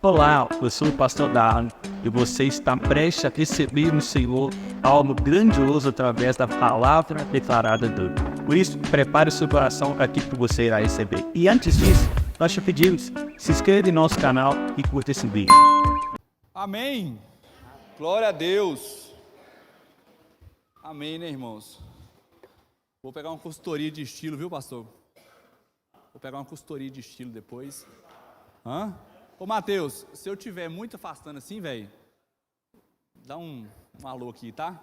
Olá, eu sou o pastor Darlan e você está prestes a receber no Senhor algo grandioso através da palavra declarada dele. Por isso, prepare o seu coração para aquilo que você irá receber. E antes disso, nós te pedimos, se inscreva em nosso canal e curta esse vídeo. Amém. Glória a Deus. Amém, né, irmãos? Vou pegar uma consultoria de estilo, viu, pastor? Vou pegar uma consultoria de estilo depois. Ô, Mateus, se eu tiver muito afastando assim, velho, dá um alô aqui, tá?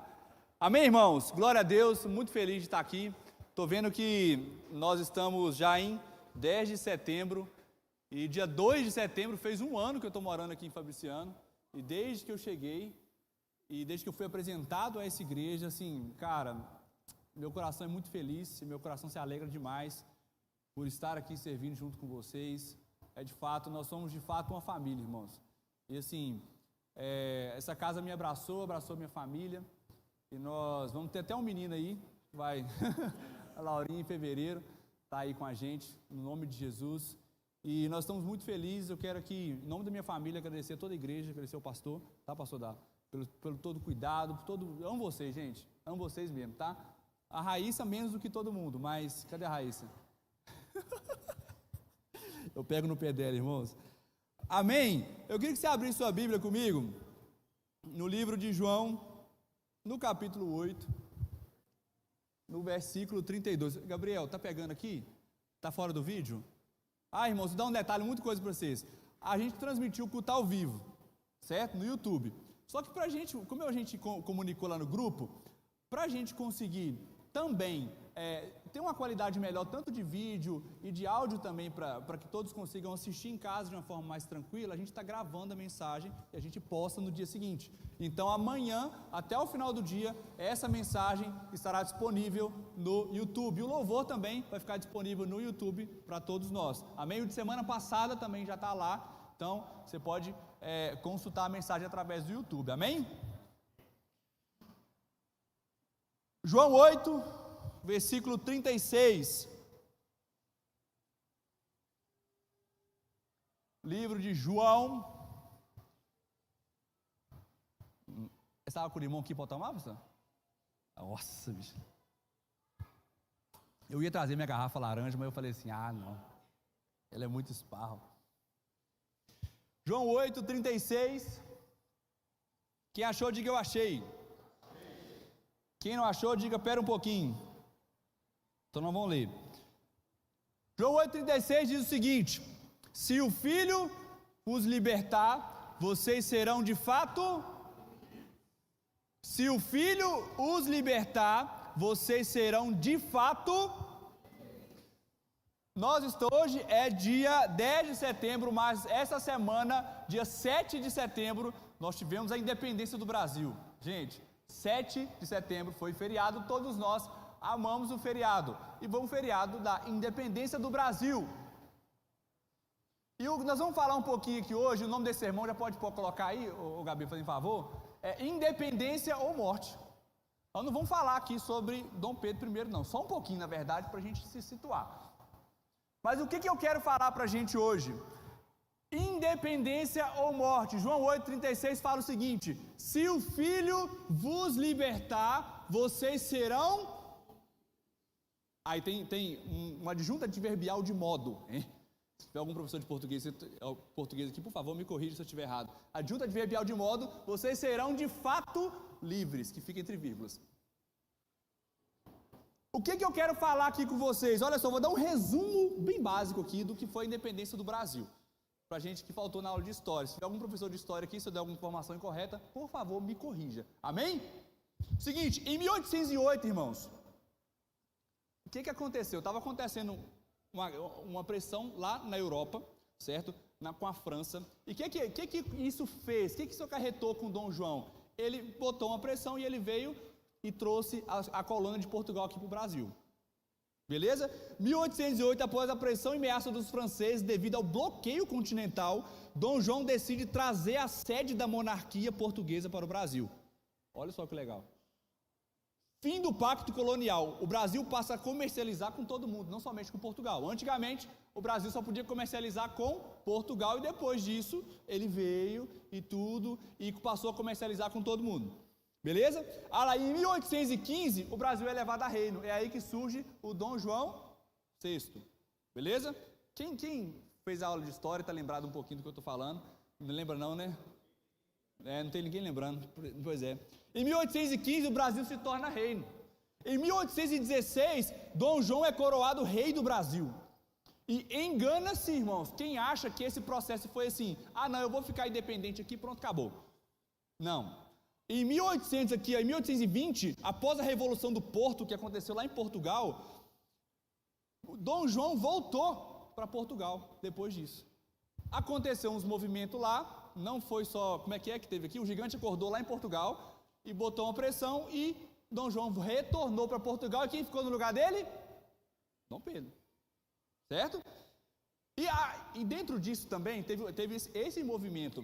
Amém, irmãos? Glória a Deus, muito feliz de estar aqui. Tô vendo que nós estamos já em 10 de setembro e dia 2 de setembro fez um ano que eu estou morando aqui em Fabriciano. E desde que eu cheguei e desde que eu fui apresentado a essa igreja, assim, cara, meu coração é muito feliz, meu coração se alegra demais por estar aqui servindo junto com vocês. Nós somos de fato uma família, irmãos. E assim, essa casa me abraçou minha família. E nós vamos ter até um menino aí, vai, a Laurinha em fevereiro, tá aí com a gente, no nome de Jesus. E nós estamos muito felizes. Eu quero aqui, em nome da minha família, agradecer a toda a igreja, agradecer ao pastor, tá, pastor Dá? Pelo todo cuidado, eu amo vocês, gente, amo vocês mesmo, tá? A Raíssa menos do que todo mundo, mas cadê a Raíssa? Eu pego no pé dela, irmãos. Amém? Eu queria que você abrisse sua Bíblia comigo, no livro de João, no capítulo 8, no versículo 32. Gabriel, tá pegando aqui? Tá fora do vídeo? Irmãos, vou dar um detalhe, muita coisa para vocês. A gente transmitiu o culto ao vivo, certo? No YouTube. Só que pra gente, como a gente comunicou lá no grupo, pra gente conseguir também ter uma qualidade melhor, tanto de vídeo e de áudio também, para que todos consigam assistir em casa de uma forma mais tranquila, a gente está gravando a mensagem e a gente posta no dia seguinte. Então amanhã, até o final do dia, essa mensagem estará disponível no YouTube. E o louvor também vai ficar disponível no YouTube para todos nós. Amém? O de semana passada também já está lá, então você pode consultar a mensagem através do YouTube. Amém? João 8, versículo 36. Livro de João. Estava com o irmão aqui para tomar, pastor? Nossa, bicho. Eu ia trazer minha garrafa laranja, mas eu falei assim, não. Ela é muito esparro. João 8, 36. Quem achou, diga eu achei. Quem não achou, diga, pera um pouquinho. Então nós vamos ler. João 8,36 diz o seguinte: se o Filho os libertar, vocês serão de fato. Se o Filho os libertar, vocês serão de fato. Hoje é dia 10 de setembro, mas essa semana, dia 7 de setembro, nós tivemos a independência do Brasil. Gente, 7 de setembro foi feriado, todos nós amamos o feriado, e foi um feriado da independência do Brasil. E nós vamos falar um pouquinho aqui hoje, o nome desse sermão já pode colocar aí, o Gabi, fazendo favor, independência ou morte. Nós não vamos falar aqui sobre Dom Pedro I não, só um pouquinho na verdade, para a gente se situar. Mas o que eu quero falar para a gente hoje? Independência ou morte. João 8,36 fala o seguinte: se o Filho vos libertar, vocês serão. Aí tem uma adjunta adverbial de modo, hein? Se tiver algum professor de português aqui, por favor, me corrija se eu estiver errado. Adjunta adverbial de modo, vocês serão de fato livres, que fica entre vírgulas. O que eu quero falar aqui com vocês? Olha só, vou dar um resumo bem básico aqui do que foi a independência do Brasil. Para gente que faltou na aula de história. Se tiver algum professor de história aqui, se eu der alguma informação incorreta, por favor, me corrija. Amém? Seguinte, em 1808, irmãos, o que aconteceu? Estava acontecendo uma pressão lá na Europa, certo? Com a França. E o que isso fez? O que isso acarretou com Dom João? Ele botou uma pressão e ele veio e trouxe a colônia de Portugal aqui para o Brasil. Beleza? 1808, após a pressão e ameaça dos franceses devido ao bloqueio continental, Dom João decide trazer a sede da monarquia portuguesa para o Brasil. Olha só que legal. Fim do pacto colonial. O Brasil passa a comercializar com todo mundo, não somente com Portugal. Antigamente, o Brasil só podia comercializar com Portugal, e depois disso ele veio e tudo, e passou a comercializar com todo mundo. Beleza? Aí em 1815 o Brasil é levado a reino, é aí que surge o Dom João VI. Beleza? Quem fez a aula de história está lembrado um pouquinho do que eu estou falando? Não lembra não, né? Não tem ninguém lembrando, pois é. Em 1815 o Brasil se torna reino. Em 1816, Dom João é coroado rei do Brasil. E engana-se, irmãos, quem acha que esse processo foi assim: ah não, eu vou ficar independente aqui, pronto, acabou. Não. Em 1820, após a Revolução do Porto, que aconteceu lá em Portugal, Dom João voltou para Portugal depois disso. Aconteceu uns movimentos lá, não foi só, como é que teve aqui? O gigante acordou lá em Portugal e botou uma pressão, e Dom João retornou para Portugal, e quem ficou no lugar dele? Dom Pedro. Certo? E dentro disso também teve esse movimento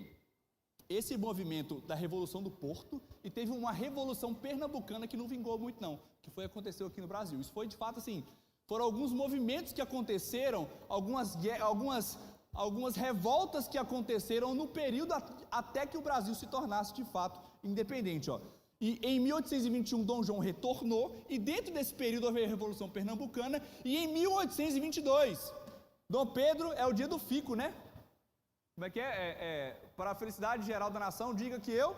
da Revolução do Porto, e teve uma Revolução Pernambucana que não vingou muito não, que aconteceu aqui no Brasil. Isso foi de fato assim, foram alguns movimentos que aconteceram, algumas revoltas que aconteceram no período até que o Brasil se tornasse de fato independente, ó. E em 1821 Dom João retornou, e dentro desse período houve a Revolução Pernambucana, e em 1822, Dom Pedro, é o dia do fico, né? Como é que para a felicidade geral da nação, diga que eu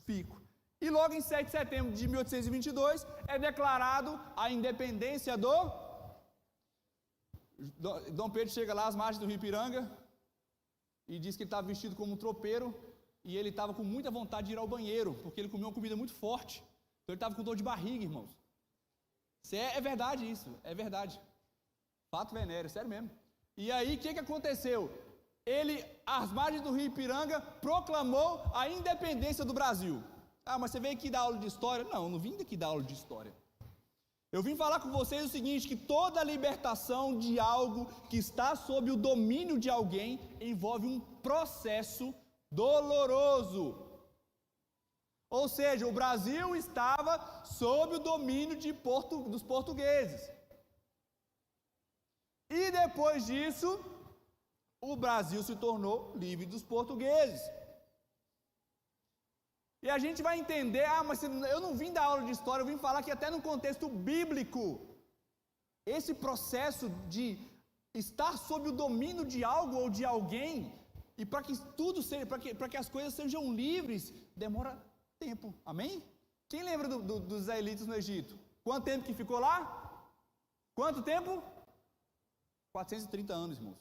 fico. E logo em 7 de setembro de 1822, é declarado a independência Dom Pedro chega lá às margens do Rio Ipiranga, e diz que ele estava vestido como um tropeiro, e ele estava com muita vontade de ir ao banheiro, porque ele comeu uma comida muito forte, então ele estava com dor de barriga, irmãos. É verdade isso, é verdade. Fato venéreo, sério mesmo. E aí, o que aconteceu? Ele, às margens do Rio Ipiranga, proclamou a independência do Brasil. Ah, mas você veio aqui dar aula de história? Não, eu não vim daqui dar aula de história. Eu vim falar com vocês o seguinte, que toda libertação de algo que está sob o domínio de alguém envolve um processo doloroso. Ou seja, o Brasil estava sob o domínio dos portugueses. E depois disso, o Brasil se tornou livre dos portugueses. E a gente vai entender, mas eu não vim dar aula de história, eu vim falar que até no contexto bíblico, esse processo de estar sob o domínio de algo ou de alguém, e para que tudo seja, para que as coisas sejam livres, demora tempo, amém? Quem lembra dos israelitas no Egito? Quanto tempo que ficou lá? Quanto tempo? 430 anos, irmãos.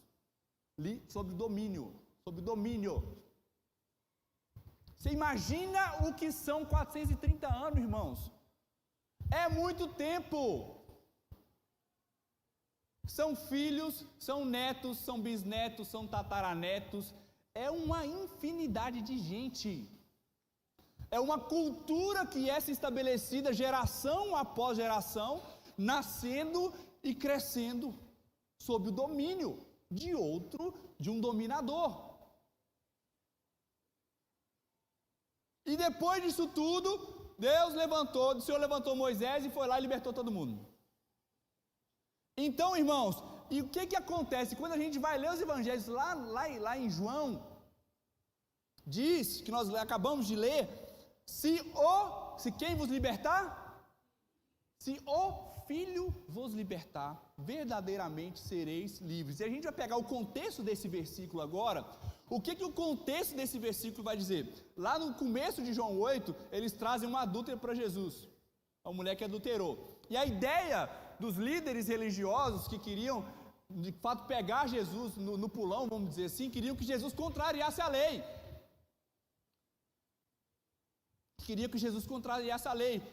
Sob domínio. Você imagina o que são 430 anos, irmãos? É muito tempo. São filhos, são netos, são bisnetos, são tataranetos. É uma infinidade de gente. É uma cultura que é se estabelecida geração após geração, nascendo e crescendo sob o domínio de um dominador. E depois disso tudo, o Senhor levantou Moisés e foi lá e libertou todo mundo. Então, irmãos, e o que acontece? Quando a gente vai ler os evangelhos lá em João, diz, que nós acabamos de ler, se quem vos libertar? Se o Filho vos libertar, verdadeiramente sereis livres. E a gente vai pegar o contexto desse versículo agora. O que o contexto desse versículo vai dizer? Lá no começo de João 8, eles trazem uma adúltera para Jesus, uma mulher que adulterou. E a ideia dos líderes religiosos que queriam, de fato, pegar Jesus no pulão, vamos dizer assim, queriam que Jesus contrariasse a lei.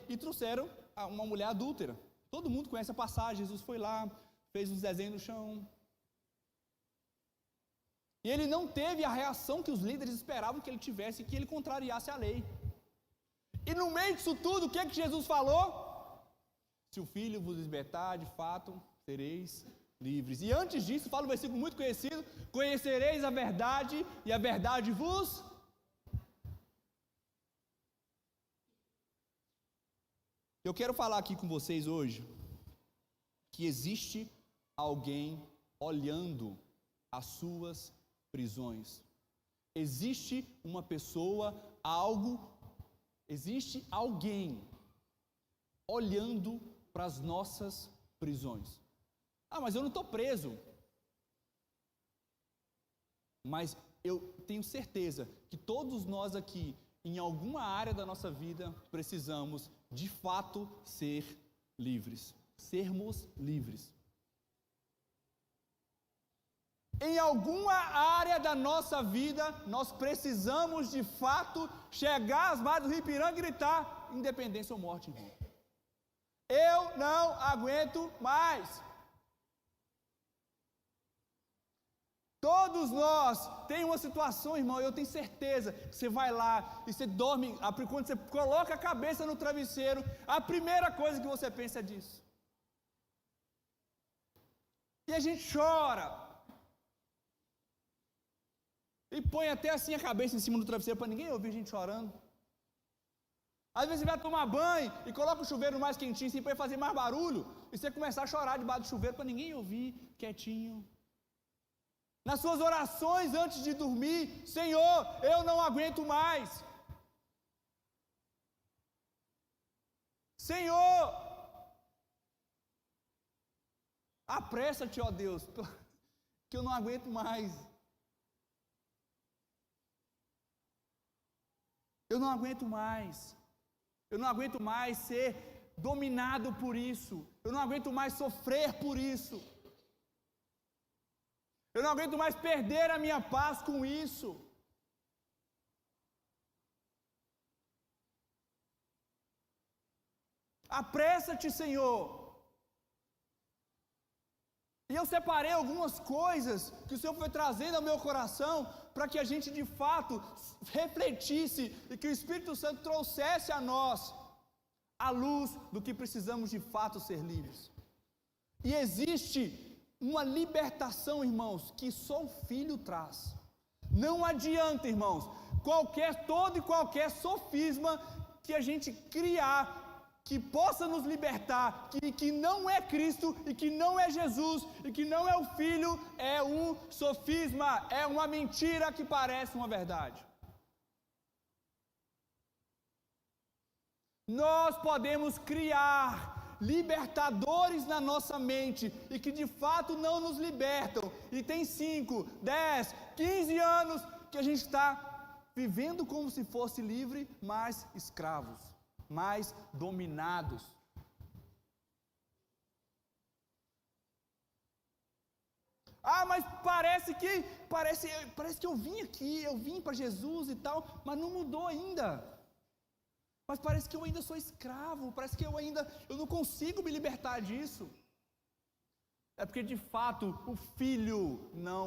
E trouxeram uma mulher adúltera. Todo mundo conhece a passagem. Jesus foi lá, fez uns desenhos no chão. E ele não teve a reação que os líderes esperavam que ele tivesse, que ele contrariasse a lei. E no meio disso tudo, o que Jesus falou? Se o Filho vos libertar, de fato, sereis livres. E antes disso, fala um versículo muito conhecido: conhecereis a verdade, e a verdade vos... Eu quero falar aqui com vocês hoje que existe alguém olhando as suas prisões. Existe uma pessoa, existe alguém olhando para as nossas prisões. Ah, mas eu não estou preso. Mas eu tenho certeza que todos nós aqui, em alguma área da nossa vida, precisamos de fato ser livres. Sermos livres. Em alguma área da nossa vida, nós precisamos de fato chegar às margens do Rio Ipiranga e gritar: independência ou morte, irmão. Eu não aguento mais. Todos nós tem uma situação, irmão, eu tenho certeza que você vai lá e você dorme, quando você coloca a cabeça no travesseiro, a primeira coisa que você pensa é disso. E a gente chora. E põe até assim a cabeça em cima do travesseiro para ninguém ouvir a gente chorando. Às vezes você vai tomar banho e coloca o chuveiro mais quentinho assim para ele fazer mais barulho, e você começar a chorar debaixo do chuveiro para ninguém ouvir, quietinho. Nas suas orações antes de dormir: Senhor, eu não aguento mais. Senhor, apressa-te, ó Deus, que eu não aguento mais. Eu não aguento mais. Eu não aguento mais ser dominado por isso. Eu não aguento mais sofrer por isso. Eu não aguento mais perder a minha paz com isso. Apressa-te, Senhor. E eu separei algumas coisas que o Senhor foi trazendo ao meu coração, para que a gente de fato refletisse e que o Espírito Santo trouxesse a nós a luz do que precisamos de fato ser livres. E existe uma libertação, irmãos, que só o Filho traz. Não adianta, irmãos, todo e qualquer sofisma que a gente criar, que possa nos libertar, que não é Cristo, e que não é Jesus, e que não é o Filho, é um sofisma, é uma mentira que parece uma verdade. Nós podemos criar libertadores na nossa mente, e que de fato não nos libertam, e tem 5, 10, 15 anos que a gente está vivendo como se fosse livre, mas escravos, mais dominados. Ah, mas parece que eu vim aqui, eu vim para Jesus e tal, mas não mudou ainda. Mas parece que eu ainda sou escravo, parece que eu não consigo me libertar disso. É porque de fato o Filho não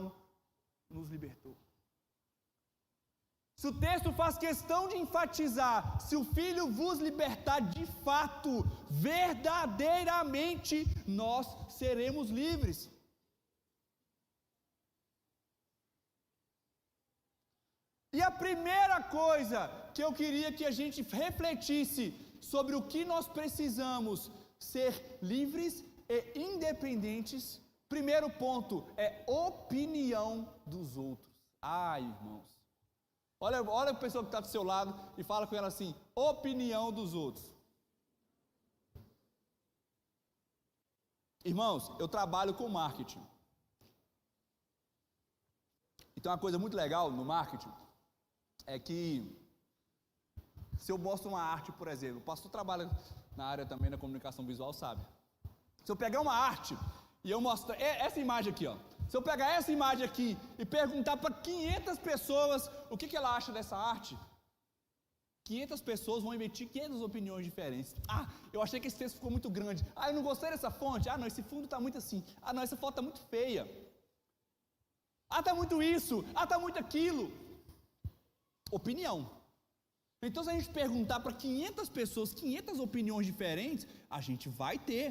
nos libertou. Se o texto faz questão de enfatizar: se o Filho vos libertar de fato, verdadeiramente, nós seremos livres. E a primeira coisa que eu queria que a gente refletisse sobre o que nós precisamos ser livres e independentes, primeiro ponto é opinião dos outros. Ai, irmãos. Olha a pessoa que está do seu lado e fala com ela assim: opinião dos outros. Irmãos, eu trabalho com marketing. Então uma coisa muito legal no marketing é que, se eu mostro uma arte, por exemplo, o pastor trabalha na área também da comunicação visual, sabe? Se eu pegar uma arte e eu mostrar essa imagem aqui, ó. Se eu pegar essa imagem aqui e perguntar para 500 pessoas o que ela acha dessa arte, 500 pessoas vão emitir 500 opiniões diferentes. Ah, eu achei que esse texto ficou muito grande. Ah, eu não gostei dessa fonte. Ah, não, esse fundo está muito assim. Ah, não, essa foto está muito feia. Ah, está muito isso. Ah, está muito aquilo. Opinião. Então, se a gente perguntar para 500 pessoas, 500 opiniões diferentes, a gente vai ter.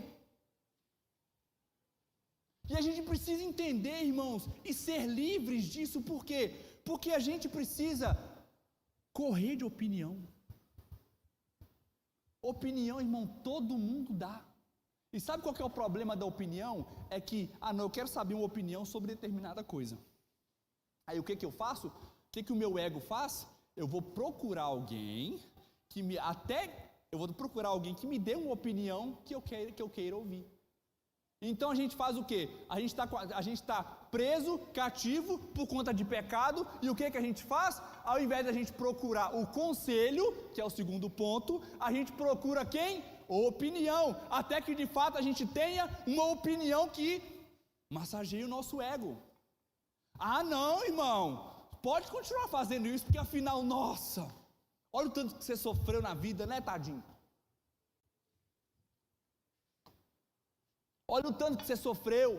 E a gente precisa entender, irmãos, e ser livres disso. Por quê? Porque a gente precisa correr de opinião. Opinião, irmão, todo mundo dá. E sabe qual que é o problema da opinião? É que, não, eu quero saber uma opinião sobre determinada coisa. Aí o que eu faço? O que o meu ego faz? Eu vou procurar alguém que me dê uma opinião que eu queira ouvir. Então a gente faz o quê? A gente está preso, cativo por conta de pecado, e o que a gente faz? Ao invés de a gente procurar o conselho, que é o segundo ponto, a gente procura quem? Opinião, até que de fato a gente tenha uma opinião que massageie o nosso ego. Não, irmão, pode continuar fazendo isso, porque afinal, nossa, olha o tanto que você sofreu na vida, né, tadinho? Olha o tanto que você sofreu.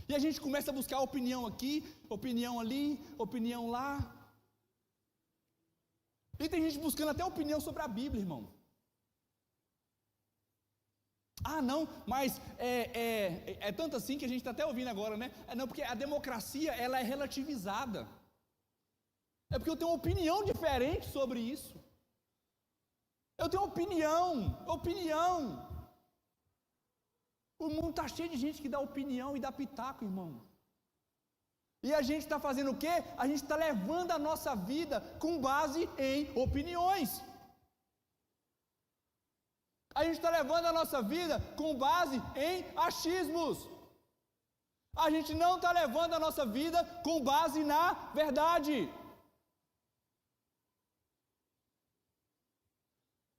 E a gente começa a buscar opinião aqui, opinião ali, opinião lá. E tem gente buscando até opinião sobre a Bíblia, irmão. Não, mas é tanto assim que a gente está até ouvindo agora, né? Não, porque a democracia, ela é relativizada. É porque eu tenho uma opinião diferente sobre isso. Eu tenho opinião. O mundo está cheio de gente que dá opinião e dá pitaco, irmão. E a gente está fazendo o quê? A gente está levando a nossa vida com base em opiniões. A gente está levando a nossa vida com base em achismos. A gente não está levando a nossa vida com base na verdade.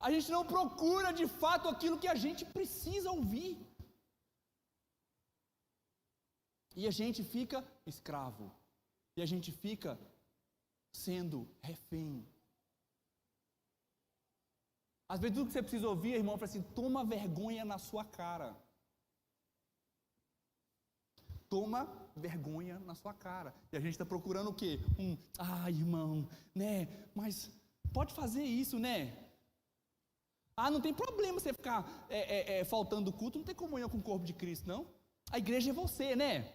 A gente não procura de fato aquilo que a gente precisa ouvir. E a gente fica escravo. E a gente fica sendo refém. Às vezes tudo que você precisa ouvir, irmão, fala assim, toma vergonha na sua cara. Toma vergonha na sua cara. E a gente está procurando o quê? Irmão, né? Mas pode fazer isso, né? Não tem problema você ficar faltando culto, não tem comunhão com o corpo de Cristo, não. A igreja é você, né?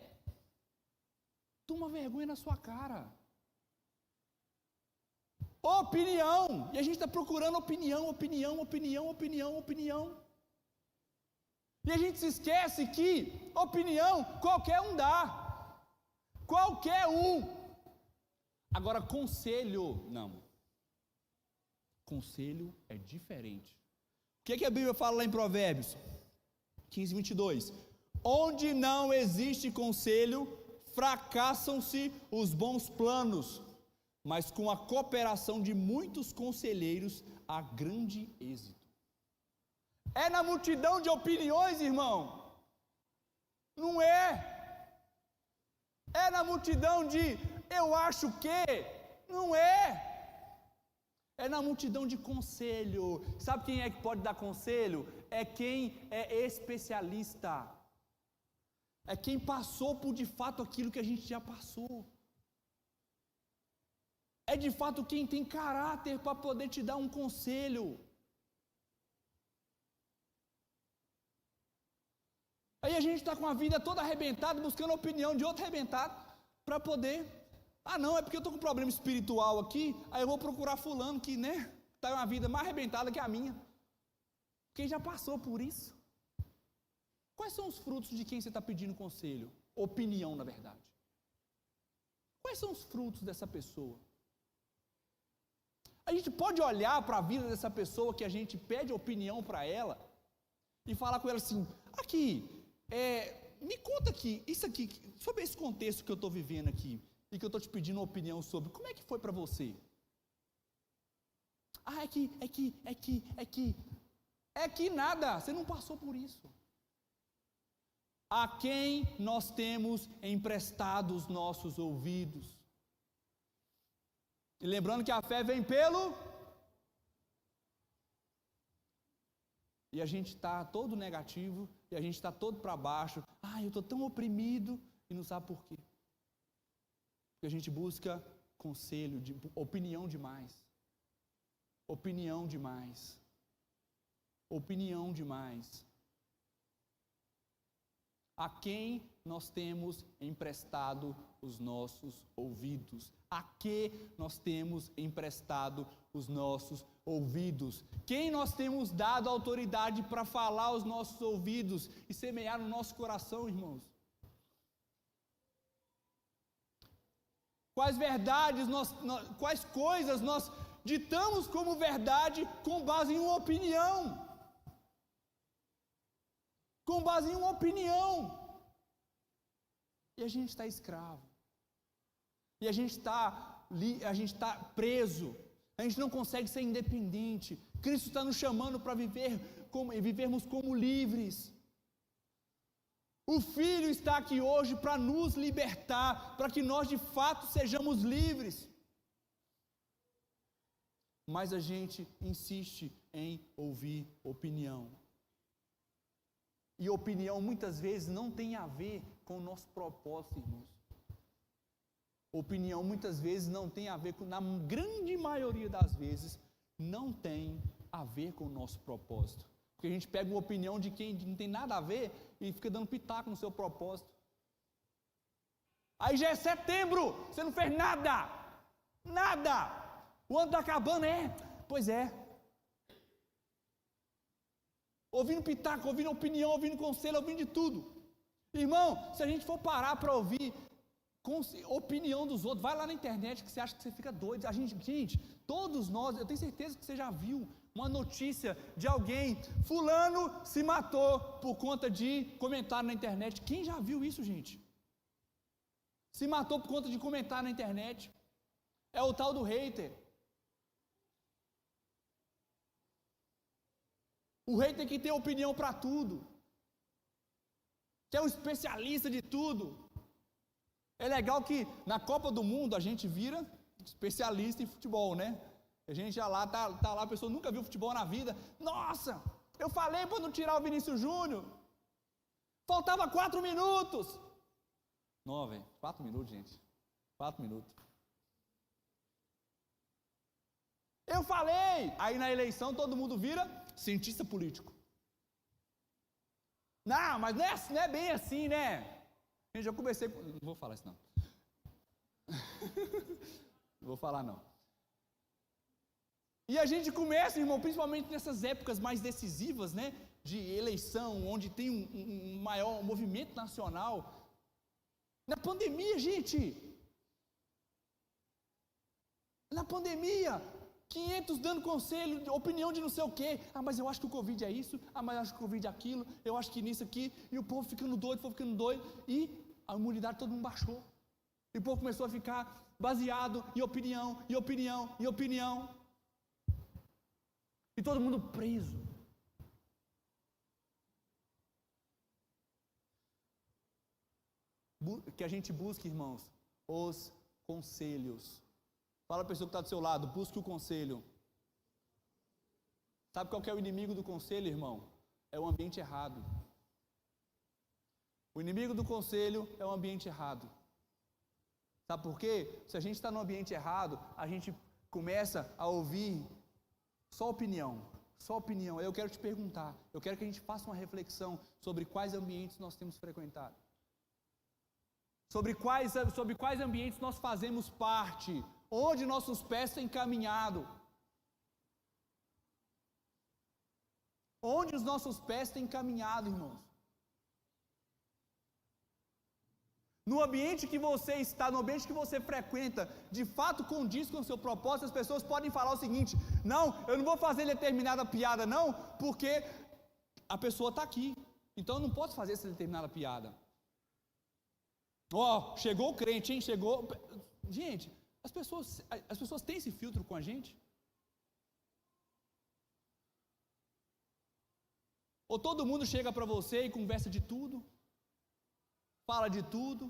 Toma vergonha na sua cara. Opinião. E a gente está procurando opinião. E a gente se esquece que opinião qualquer um dá. Qualquer um. Agora, conselho, não. Conselho é diferente. O que a Bíblia fala lá em Provérbios 15, 22? Onde não existe conselho, fracassam-se os bons planos, mas com a cooperação de muitos conselheiros há grande êxito. É na multidão de opiniões, irmão? Não é. É na multidão de eu acho que? Não é. É na multidão de conselho. Sabe quem é que pode dar conselho? É quem é especialista. É quem passou por de fato aquilo que a gente já passou. É de fato quem tem caráter para poder te dar um conselho. Aí a gente está com a vida toda arrebentada, buscando a opinião de outro arrebentado, para poder... não, é porque eu estou com um problema espiritual aqui, aí eu vou procurar fulano que, né, está em uma vida mais arrebentada que a minha. Quem já passou por isso? Quais são os frutos de quem você está pedindo conselho? Opinião, na verdade. Quais são os frutos dessa pessoa? A gente pode olhar para a vida dessa pessoa que a gente pede opinião para ela e falar com ela assim, me conta aqui, isso aqui, sobre esse contexto que eu estou vivendo aqui, e que eu estou te pedindo uma opinião sobre, como é que foi para você? É que nada, você não passou por isso. A quem nós temos emprestado os nossos ouvidos? E lembrando que a fé vem pelo... E a gente está todo negativo, e a gente está todo para baixo. Eu estou tão oprimido, e não sabe por quê. Porque a gente busca conselho, opinião demais. Opinião demais. A quem nós temos emprestado os nossos ouvidos? A que nós temos emprestado os nossos ouvidos? Quem nós temos dado autoridade para falar aos nossos ouvidos e semear no nosso coração, irmãos? Quais verdades, quais coisas nós ditamos como verdade com base em uma opinião? Com base em uma opinião. E a gente está escravo. E a gente está preso. A gente não consegue ser independente. Cristo está nos chamando para vivermos como livres. O Filho está aqui hoje para nos libertar, para que nós de fato sejamos livres. Mas a gente insiste em ouvir opinião. E opinião muitas vezes não tem a ver com o nosso propósito, irmãos. Opinião muitas vezes não tem a ver com, na grande maioria das vezes, não tem a ver com o nosso propósito. Porque a gente pega uma opinião de quem não tem nada a ver e fica dando pitaco no seu propósito. Aí já é setembro, você não fez nada. Nada. O ano está acabando, Pois é. Ouvindo pitaco, ouvindo opinião, ouvindo conselho, ouvindo de tudo. Irmão, se a gente for parar para ouvir opinião dos outros, vai lá na internet que você acha que você fica doido. Gente, todos nós, eu tenho certeza que você já viu uma notícia de alguém, fulano se matou por conta de comentário na internet. Quem já viu isso, gente? Se matou por conta de comentário na internet. É o tal do hater. O hater que tem opinião para tudo, que é um especialista de tudo. É legal que na Copa do Mundo a gente vira especialista em futebol, né? A gente já lá, tá lá, a pessoa nunca viu futebol na vida. Nossa, eu falei para não tirar o Vinícius Júnior. Faltava 4 minutos. Não, velho, 4 minutos, gente. 4 minutos. Eu falei. Aí na eleição todo mundo vira cientista político. Não, mas não é bem assim, né? Gente, eu comecei com... Não vou falar isso não. Não vou falar não. E a gente começa, irmão, principalmente nessas épocas mais decisivas, né? De eleição, onde tem um maior movimento nacional. Na pandemia, gente. Na pandemia, 500 dando conselho, opinião de não sei o quê. Ah, mas eu acho que o Covid é isso. Ah, mas eu acho que o Covid é aquilo. Eu acho que nisso aqui. E o povo ficando doido, E a imunidade todo mundo baixou. E o povo começou a ficar baseado em opinião, em opinião, em opinião. E todo mundo preso. Que a gente busque, irmãos, os conselhos. Fala a pessoa que está do seu lado, busque o conselho. Sabe qual que é o inimigo do conselho, irmão? É o ambiente errado. O inimigo do conselho é o ambiente errado. Sabe por quê? Se a gente está no ambiente errado, a gente começa a ouvir só opinião. Só opinião. Eu quero te perguntar, eu quero que a gente faça uma reflexão sobre quais ambientes nós temos frequentado. Sobre quais ambientes nós fazemos parte. Onde nossos pés têm caminhado? Onde os nossos pés têm caminhado, irmãos? No ambiente que você está, no ambiente que você frequenta, de fato condiz com o seu propósito. As pessoas podem falar o seguinte: não, eu não vou fazer determinada piada não, porque a pessoa está aqui, então eu não posso fazer essa determinada piada. Chegou o crente, hein? Chegou... Gente, as pessoas têm esse filtro com a gente? Ou todo mundo chega para você e conversa de tudo, fala de tudo,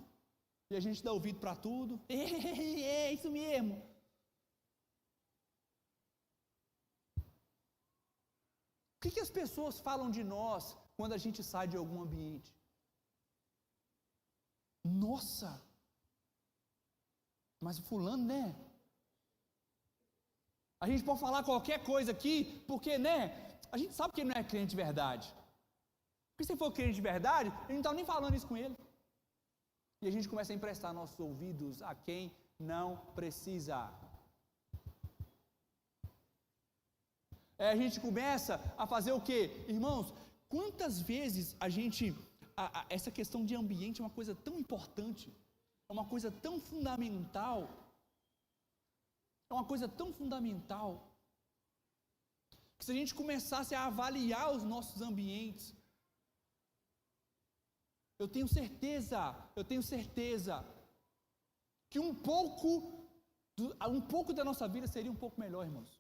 e a gente dá ouvido para tudo? É isso mesmo. O que as pessoas falam de nós quando a gente sai de algum ambiente? Nossa! Mas fulano, né? A gente pode falar qualquer coisa aqui, porque, né? A gente sabe que ele não é crente de verdade. Porque se for crente de verdade, a gente não está nem falando isso com ele. E a gente começa a emprestar nossos ouvidos a quem não precisa. A gente começa a fazer o quê? Irmãos, quantas vezes a gente... essa questão de ambiente é uma coisa tão importante, é uma coisa tão fundamental, que se a gente começasse a avaliar os nossos ambientes, eu tenho certeza que um pouco da nossa vida seria um pouco melhor, irmãos.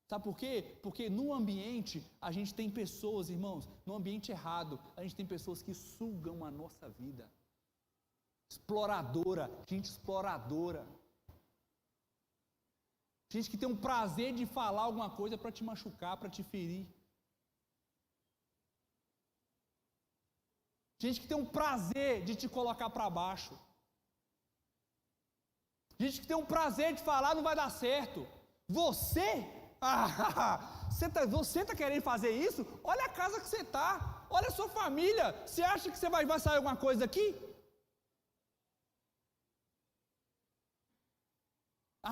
Sabe por quê? Porque no ambiente a gente tem pessoas, irmãos, no ambiente errado, a gente tem pessoas que sugam a nossa vida. Gente exploradora. Gente que tem um prazer de falar alguma coisa para te machucar, para te ferir. Gente que tem um prazer de te colocar para baixo. Gente que tem um prazer de falar não vai dar certo. Você está querendo fazer isso? Olha a casa que você está, olha a sua família. Você acha que você vai sair alguma coisa daqui?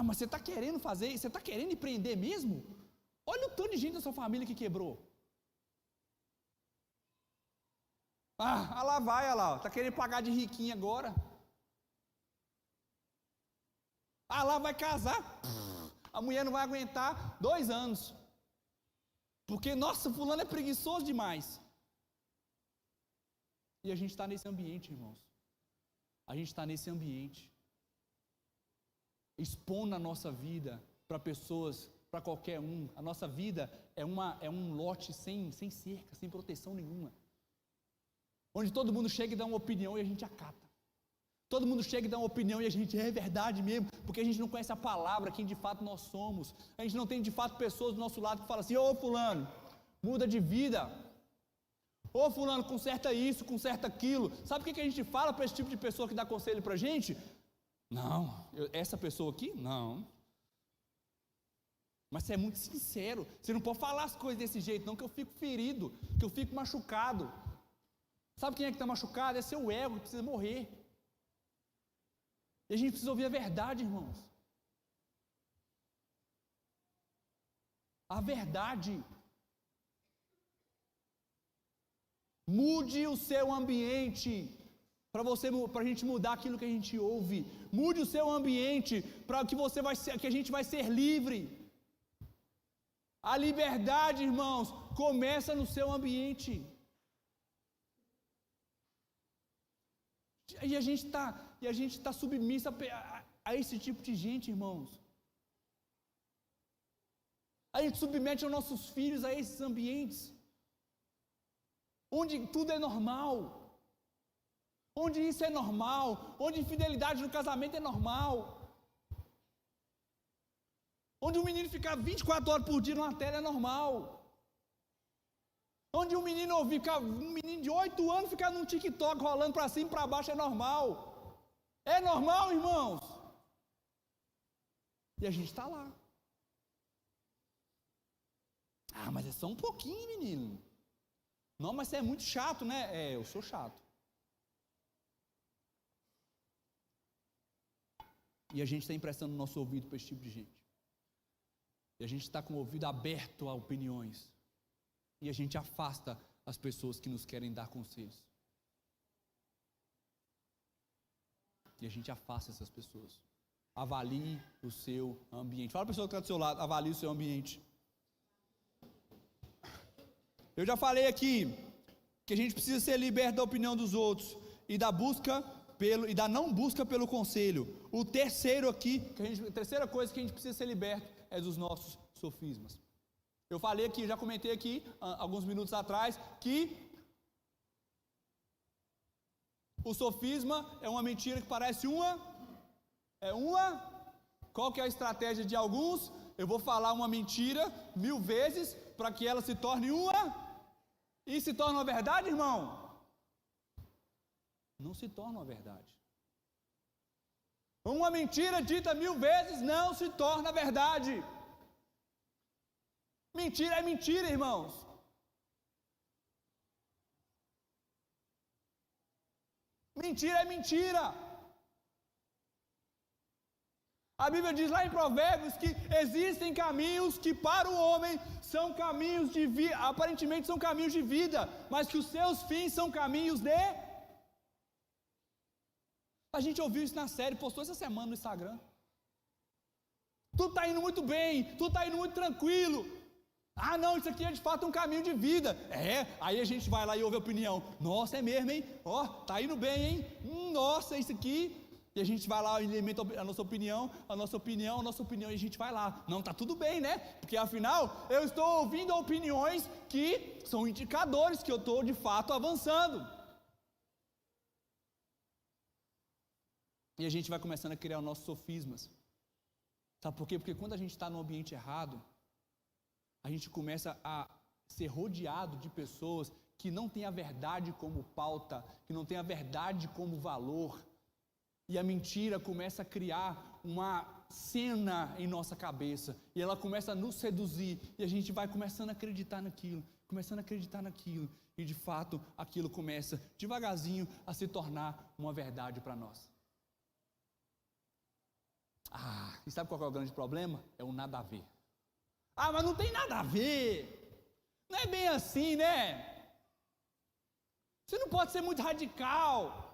Mas você está querendo fazer isso? Você está querendo empreender mesmo? Olha o tanto de gente da sua família que quebrou. Lá vai, olha lá, está querendo pagar de riquinho agora. Lá vai casar. A mulher não vai aguentar 2 anos. Porque, nossa, fulano é preguiçoso demais. E a gente está nesse ambiente, irmãos. A gente está nesse ambiente. Expondo a nossa vida para pessoas, para qualquer um. A nossa vida é um lote sem cerca, sem proteção nenhuma. Onde todo mundo chega e dá uma opinião e a gente acata. Todo mundo chega e dá uma opinião e a gente, é verdade mesmo, porque a gente não conhece a palavra, quem de fato nós somos. A gente não tem de fato pessoas do nosso lado que falam assim, ô fulano, muda de vida. Ô fulano, conserta isso, conserta aquilo. Sabe o que a gente fala para esse tipo de pessoa que dá conselho para a gente? Não, essa pessoa aqui, não. Mas você é muito sincero, você não pode falar as coisas desse jeito não, que eu fico ferido, que eu fico machucado. Sabe quem é que está machucado? É seu ego que precisa morrer. E a gente precisa ouvir a verdade, irmãos. A verdade. Mude o seu ambiente para a gente mudar aquilo que a gente ouve. Mude o seu ambiente para que a gente vai ser livre. A liberdade, irmãos, começa no seu ambiente. E a gente está submisso a esse tipo de gente, irmãos. A gente submete os nossos filhos a esses ambientes, onde tudo é normal, onde isso é normal, onde infidelidade no casamento é normal, onde um menino ficar 24 horas por dia numa tela é normal. Onde um menino de 8 anos ficar num TikTok rolando para cima e para baixo é normal. É normal, irmãos. E a gente está lá. Mas é só um pouquinho, menino. Não, mas você é muito chato, né? Eu sou chato. E a gente está emprestando nosso ouvido para esse tipo de gente. E a gente está com o ouvido aberto a opiniões. E a gente afasta as pessoas que nos querem dar conselhos. E a gente afasta essas pessoas. Avalie o seu ambiente. Fala para a pessoa que está do seu lado, avalie o seu ambiente. Eu já falei aqui que a gente precisa ser liberto da opinião dos outros e da não busca pelo conselho. O terceiro aqui, a terceira coisa que a gente precisa ser liberto é dos nossos sofismas. Eu falei aqui, já comentei aqui, alguns minutos atrás, que o sofisma é uma mentira que parece qual que é a estratégia de alguns? Eu vou falar uma mentira 1000 vezes, para que ela se torne e se torna uma verdade, irmão? Não se torna uma verdade. Uma mentira dita 1000 vezes não se torna verdade. Mentira é mentira, irmãos. Mentira é mentira. A Bíblia diz lá em Provérbios que existem caminhos que para o homem são caminhos de vida, aparentemente são caminhos de vida, mas que os seus fins são caminhos de... A gente ouviu isso na série, postou essa semana no Instagram. Tu está indo muito bem, tu está indo muito tranquilo. Ah não, isso aqui é de fato um caminho de vida. Aí a gente vai lá e ouve a opinião. Nossa, é mesmo, hein? Ó, tá indo bem, hein? Nossa, isso aqui... E a gente vai lá e alimenta a nossa opinião, e a gente vai lá. Não, tá tudo bem, né? Porque afinal, eu estou ouvindo opiniões que são indicadores que eu estou de fato avançando. E a gente vai começando a criar os nossos sofismas. Sabe por quê? Porque quando a gente está no ambiente errado, a gente começa a ser rodeado de pessoas que não têm a verdade como pauta, que não têm a verdade como valor. E a mentira começa a criar uma cena em nossa cabeça. E ela começa a nos seduzir. E a gente vai começando a acreditar naquilo. E de fato, aquilo começa devagarzinho a se tornar uma verdade para nós. E sabe qual é o grande problema? É o nada a ver. Mas não tem nada a ver. Não é bem assim, né? Você não pode ser muito radical.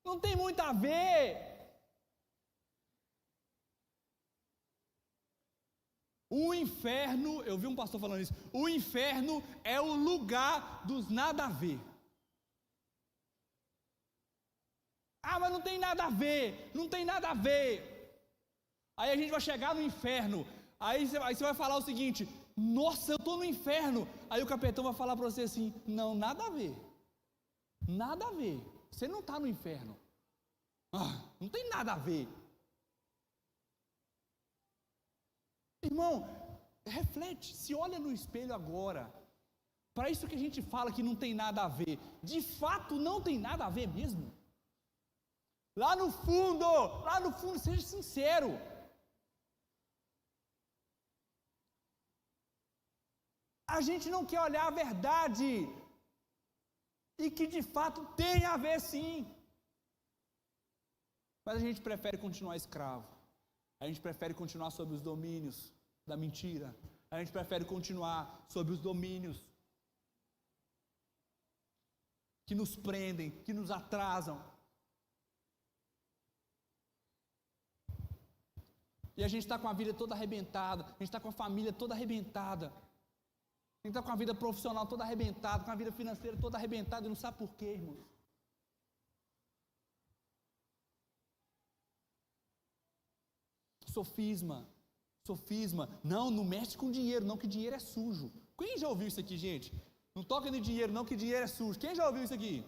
Não tem muito a ver. O inferno, eu vi um pastor falando isso, o inferno é o lugar dos nada a ver. Mas não tem nada a ver, não tem nada a ver. Aí a gente vai chegar no inferno, aí você vai falar o seguinte: nossa, eu estou no inferno. Aí o capetão vai falar para você assim: não, nada a ver, nada a ver. Você não está no inferno. Não tem nada a ver. Irmão, reflete, se olha no espelho agora. Para isso que a gente fala que não tem nada a ver, de fato não tem nada a ver mesmo. Lá no fundo, seja sincero. A gente não quer olhar a verdade, e que de fato tem a ver sim. Mas a gente prefere continuar escravo. A gente prefere continuar sob os domínios da mentira. A gente prefere continuar sob os domínios que nos prendem, que nos atrasam. E a gente está com a vida toda arrebentada, a gente está com a família toda arrebentada, a gente está com a vida profissional toda arrebentada, com a vida financeira toda arrebentada, e não sabe por quê, irmãos. Sofisma, não mexe com dinheiro, não, que dinheiro é sujo. Quem já ouviu isso aqui, gente? Não toca no dinheiro, não, que dinheiro é sujo. Quem já ouviu isso aqui?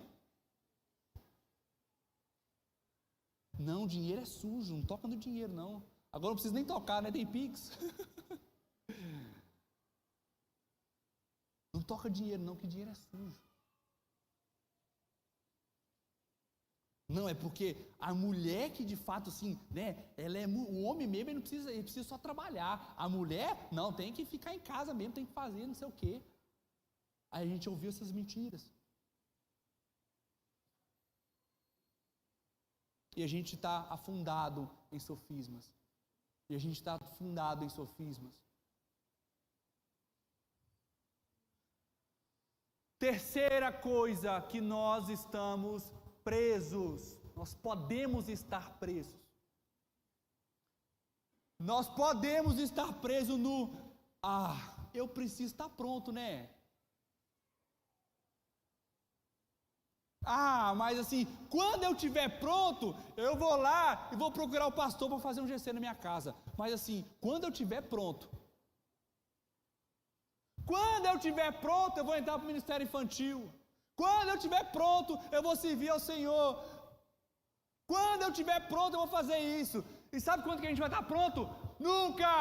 Não, dinheiro é sujo, não toca no dinheiro, não. Agora não precisa nem tocar, né? Tem Pix. Não toca dinheiro, não, que dinheiro é sujo. Não, é porque a mulher que de fato assim, né, o homem mesmo ele precisa só trabalhar. A mulher, não, tem que ficar em casa mesmo, tem que fazer não sei o quê. Aí a gente ouviu essas mentiras. E a gente está afundado em sofismas. Terceira coisa que nós estamos presos, nós podemos estar presos. Nós podemos estar presos no, eu preciso estar pronto, né? Mas assim, quando eu estiver pronto, eu vou lá e vou procurar o pastor para fazer um GC na minha casa. Mas assim, quando eu estiver pronto, eu vou entrar para o ministério infantil. Quando eu estiver pronto, eu vou servir ao Senhor. Quando eu estiver pronto, eu vou fazer isso. E sabe quando que a gente vai estar pronto? Nunca!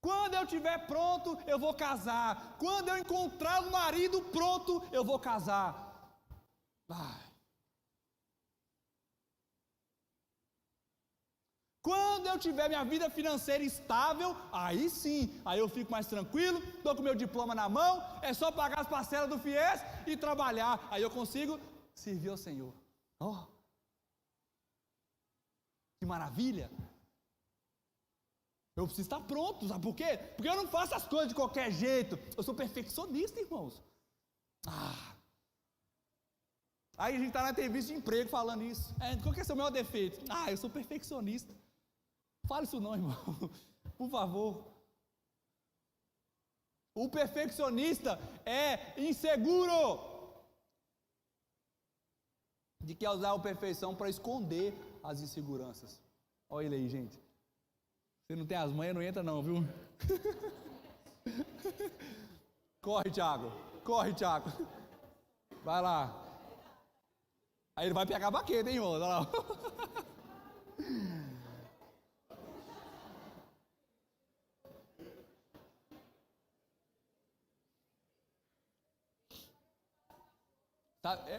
Quando eu estiver pronto, eu vou casar. Quando eu encontrar o marido pronto, eu vou casar. Quando eu tiver minha vida financeira estável, aí sim, aí eu fico mais tranquilo, estou com meu diploma na mão, é só pagar as parcelas do FIES e trabalhar, aí eu consigo servir ao Senhor. Oh, que maravilha! Eu preciso estar pronto, sabe por quê? Porque eu não faço as coisas de qualquer jeito, eu sou perfeccionista, irmãos. Aí a gente está na entrevista de emprego falando isso. Qual que é o seu maior defeito? Eu sou perfeccionista. Fala isso não, irmão. Por favor. O perfeccionista é inseguro. De que usar a perfeição para esconder as inseguranças. Olha ele aí, gente. Você não tem as manhas, não entra não, viu? Corre, Thiago. Corre, Thiago. Vai lá. Aí ele vai pegar a baqueta, hein, irmão? Olha lá.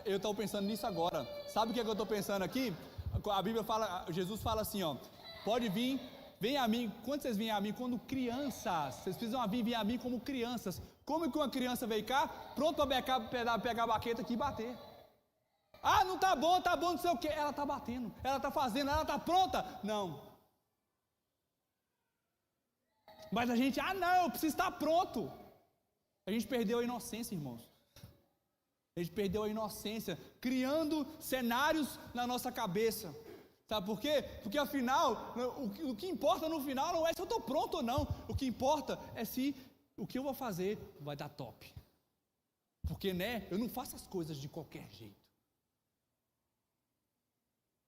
Eu estou pensando nisso agora. Sabe o que eu estou pensando aqui? A Bíblia fala, Jesus fala assim, ó. Pode vir, vem a mim. Quando vocês vêm a mim? Quando crianças. Vocês precisam vir a mim como crianças. Como que uma criança veio cá? Pronto para pegar a baqueta aqui e bater. Não tá bom, não sei o que. Ela está batendo, ela está fazendo, ela está pronta. Não. Mas a gente, não, eu preciso estar pronto. A gente perdeu a inocência, irmãos. A gente perdeu a inocência, criando cenários na nossa cabeça. Sabe por quê? Porque afinal, o que importa no final não é se eu estou pronto ou não. O que importa é se o que eu vou fazer vai dar top. Porque, eu não faço as coisas de qualquer jeito.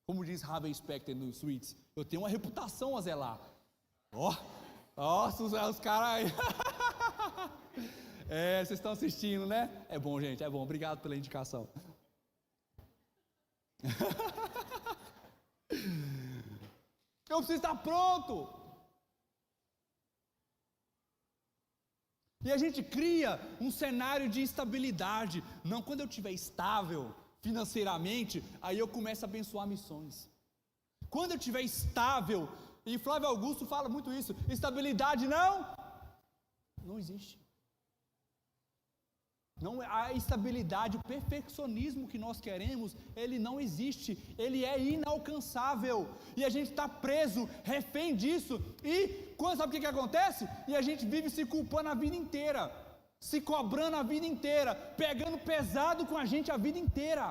Como diz Harvey Specter no Suits, eu tenho uma reputação a zelar. Os caras aí. Vocês estão assistindo, né? É bom, gente, é bom. Obrigado pela indicação. Eu preciso estar pronto. E a gente cria um cenário de estabilidade. Não, quando eu estiver estável financeiramente, aí eu começo a abençoar missões. Quando eu estiver estável, e Flávio Augusto fala muito isso, estabilidade não existe. Não, a estabilidade, o perfeccionismo que nós queremos, ele não existe, ele é inalcançável, e a gente está preso, refém disso, e sabe o que acontece? E a gente vive se culpando a vida inteira, se cobrando a vida inteira, pegando pesado com a gente a vida inteira,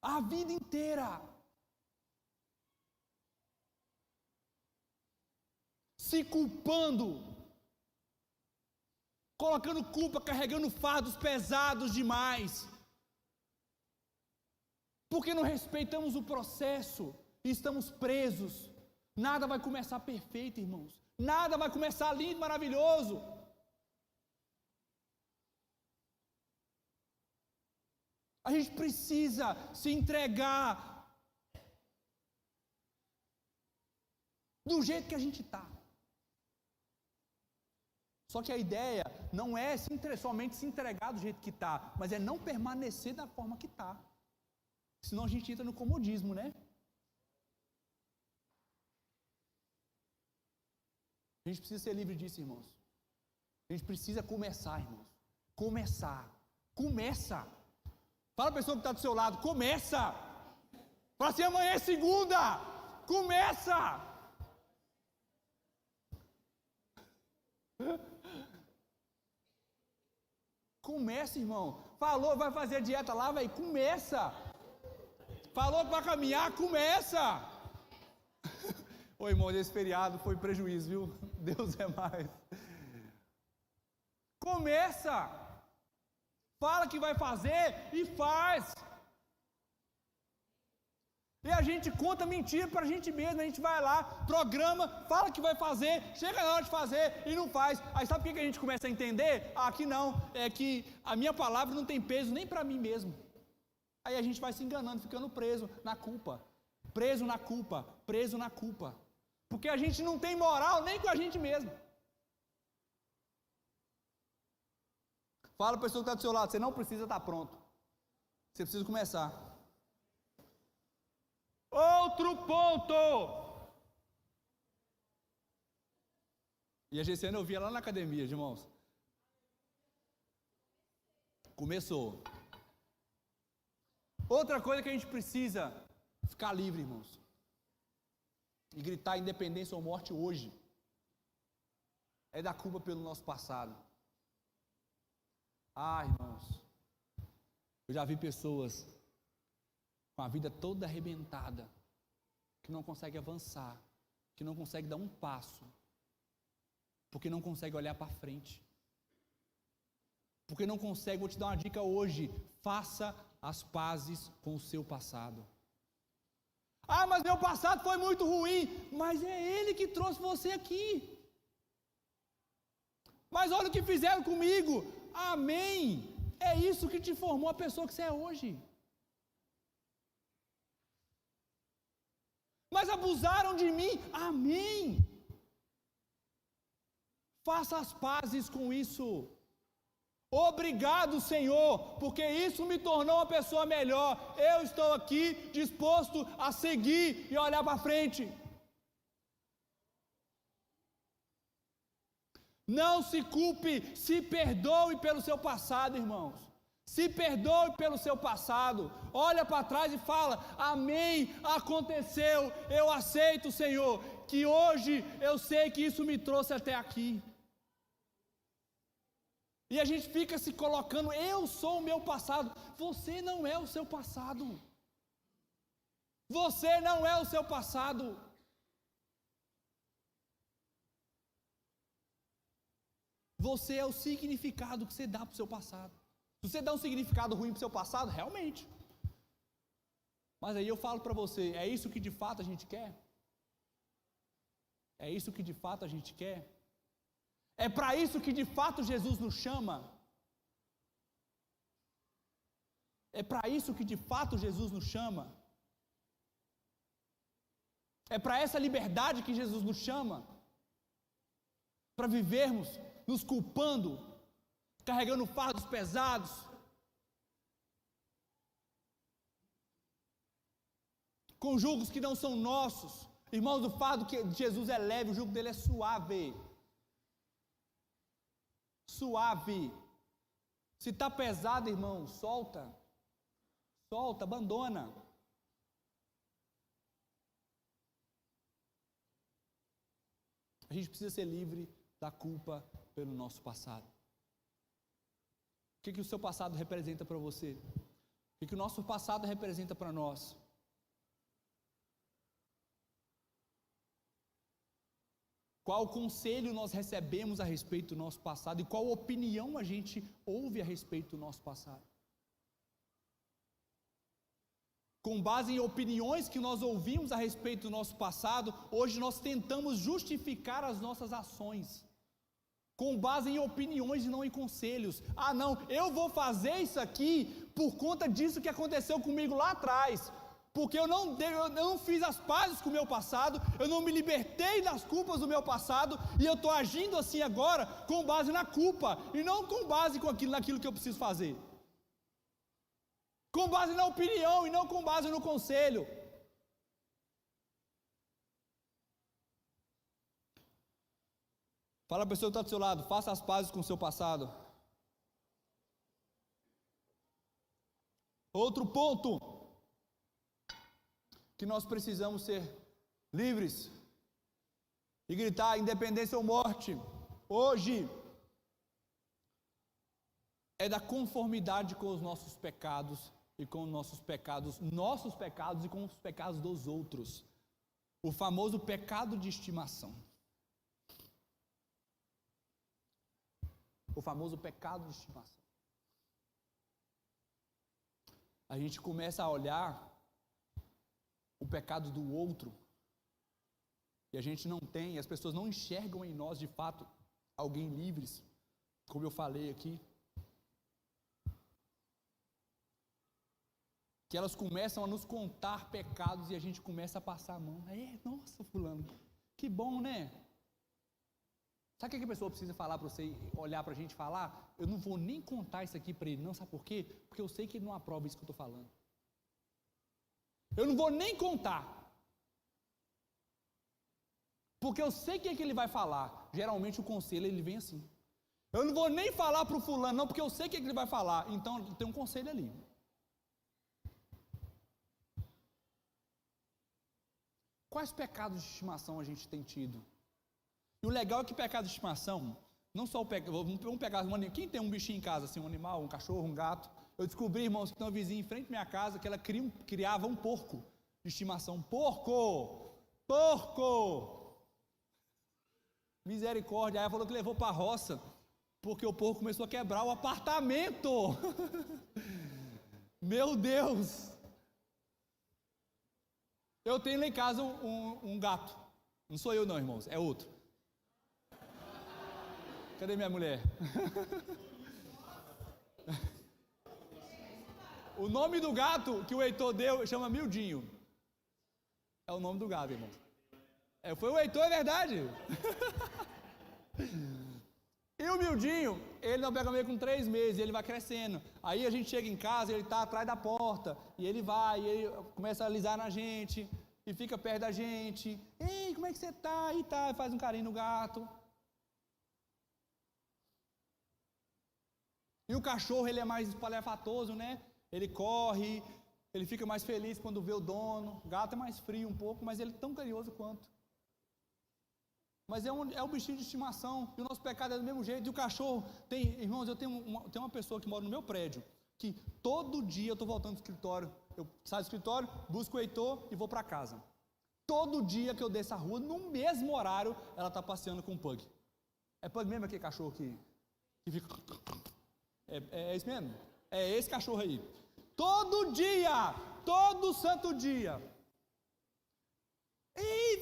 a vida inteira, se culpando, colocando culpa, carregando fardos pesados demais, porque não respeitamos o processo e estamos presos. Nada vai começar perfeito, irmãos, nada vai começar lindo, maravilhoso. A gente precisa se entregar do jeito que a gente está. Só que a ideia não é somente se entregar do jeito que está, mas é não permanecer da forma que está. Senão a gente entra no comodismo, né? A gente precisa ser livre disso, irmãos. A gente precisa começar, irmãos. Começa. Fala a pessoa que está do seu lado, começa. Fala assim, amanhã é segunda. Começa. Começa, irmão. Falou, vai fazer a dieta lá, velho. Começa. Falou que vai caminhar, começa. Ô, irmão, esse feriado foi prejuízo, viu? Deus é mais. Começa. Fala que vai fazer e faz. E a gente conta mentira para a gente mesmo, a gente vai lá, programa, fala que vai fazer, chega na hora de fazer e não faz. Aí sabe o que a gente começa a entender? Que não, é que a minha palavra não tem peso nem para mim mesmo. Aí a gente vai se enganando, ficando preso na culpa, preso na culpa, porque a gente não tem moral nem com a gente mesmo. Fala para a pessoa que está do seu lado, você não precisa estar pronto, você precisa começar. Outro ponto. E a Gessiana eu via lá na academia, irmãos. Começou. Outra coisa que a gente precisa ficar livre, irmãos. E gritar independência ou morte hoje. É da culpa pelo nosso passado. Irmãos. Eu já vi pessoas com a vida toda arrebentada, que não consegue avançar, que não consegue dar um passo, porque não consegue olhar para frente, porque não consegue. Vou te dar uma dica hoje: faça as pazes com o seu passado. Mas meu passado foi muito ruim. Mas é ele que trouxe você aqui. Mas olha o que fizeram comigo. Amém. É isso que te formou a pessoa que você é hoje. Mas abusaram de mim. Amém. Faça as pazes com isso. Obrigado, Senhor, porque isso me tornou uma pessoa melhor. Eu estou aqui disposto a seguir e olhar para frente. Não se culpe, se perdoe pelo seu passado, irmãos. Se perdoe pelo seu passado. Olha para trás e fala: amém, aconteceu, eu aceito, Senhor, que hoje eu sei que isso me trouxe até aqui. E a gente fica se colocando: eu sou o meu passado. Você não é o seu passado. Você não é o seu passado. Você é o significado que você dá para o seu passado. Se você dá um significado ruim para o seu passado, realmente. Mas aí eu falo para você: é isso que de fato a gente quer? É isso que de fato a gente quer? É para isso que de fato Jesus nos chama? É para isso que de fato Jesus nos chama? É para essa liberdade que Jesus nos chama? Para vivermos nos culpando, carregando fardos pesados? Com julgos que não são nossos? Irmãos, o fardo de Jesus é leve, o jugo dele é suave. Suave. Se está pesado, irmão, solta. Solta, abandona. A gente precisa ser livre da culpa pelo nosso passado. O que o seu passado representa para você? O que o nosso passado representa para nós? Qual conselho nós recebemos a respeito do nosso passado e qual opinião a gente ouve a respeito do nosso passado? Com base em opiniões que nós ouvimos a respeito do nosso passado, hoje nós tentamos justificar as nossas ações. Com base em opiniões e não em conselhos. Não, eu vou fazer isso aqui por conta disso que aconteceu comigo lá atrás. Porque eu não fiz as pazes com o meu passado, eu não me libertei das culpas do meu passado, e eu estou agindo assim agora com base na culpa, e não com base naquilo que eu preciso fazer. Com base na opinião e não com base no conselho. Fala a pessoa que está do seu lado: faça as pazes com o seu passado. Outro ponto que nós precisamos ser livres e gritar independência ou morte hoje é da conformidade com os nossos pecados e com os nossos pecados e com os pecados dos outros. O famoso pecado de estimação. O famoso pecado de estimação. A gente começa a olhar o pecado do outro, e a gente não tem, as pessoas não enxergam em nós de fato alguém livres, como eu falei aqui, que elas começam a nos contar pecados e a gente começa a passar a mão. Nossa, fulano, que bom, né? Sabe o que a pessoa precisa falar para você, olhar para a gente e falar? Eu não vou nem contar isso aqui para ele, não, sabe por quê? Porque eu sei que ele não aprova isso que eu estou falando. Eu não vou nem contar. Porque eu sei o que ele vai falar. Geralmente o conselho ele vem assim. Eu não vou nem falar para o fulano, não, porque eu sei o que ele vai falar. Então tem um conselho ali. Quais pecados de estimação a gente tem tido? E o legal é que pecado de estimação, não só o pecado, vamos pegar, quem tem um bichinho em casa, assim, um animal, um cachorro, um gato, eu descobri, irmãos, que tem uma vizinha em frente à minha casa, que ela criava um porco de estimação, porco, misericórdia, aí ela falou que levou para a roça, porque o porco começou a quebrar o apartamento, meu Deus, eu tenho lá em casa um gato, não sou eu não, irmãos, é outro. Cadê minha mulher? O nome do gato que o Heitor deu chama Mildinho. É o nome do gato, irmão. Foi o Heitor, é verdade. E o Mildinho, ele não pega meio com 3 meses, ele vai crescendo. Aí a gente chega em casa, ele está atrás da porta, e ele vai, e ele começa a alisar na gente, e fica perto da gente. Ei, como é que você está? E tá, faz um carinho no gato. E o cachorro, ele é mais espalhafatoso, né? Ele corre, ele fica mais feliz quando vê o dono. O gato é mais frio um pouco, mas ele é tão carinhoso quanto. Mas é um bichinho de estimação, e o nosso pecado é do mesmo jeito. E o cachorro, irmãos, eu tenho uma pessoa que mora no meu prédio, que todo dia eu estou voltando do escritório, eu saio do escritório, busco o Heitor e vou para casa. Todo dia que eu desço a rua, no mesmo horário, ela está passeando com um pug. É pug mesmo aquele cachorro que fica... É esse mesmo? É esse cachorro aí. Todo dia, todo santo dia. Ei,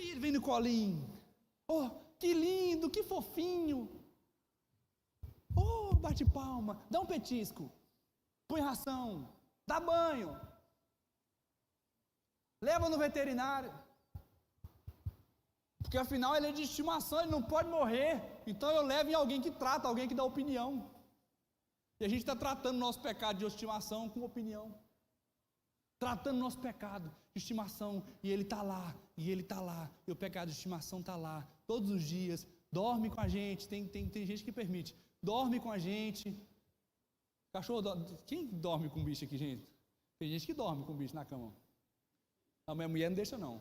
ele vem no colinho. Oh, que lindo, que fofinho. Oh, bate palma, dá um petisco. Põe ração, dá banho. Leva no veterinário. Porque afinal ele é de estimação, ele não pode morrer. Então eu levo em alguém que trata, alguém que dá opinião. E a gente está tratando nosso pecado de estimação com opinião. Tratando nosso pecado de estimação. E ele está lá, e ele está lá. E o pecado de estimação está lá. Todos os dias. Dorme com a gente. Tem gente que permite. Dorme com a gente. Cachorro, quem dorme com bicho aqui, gente? Tem gente que dorme com bicho na cama. A minha mulher não deixa, não.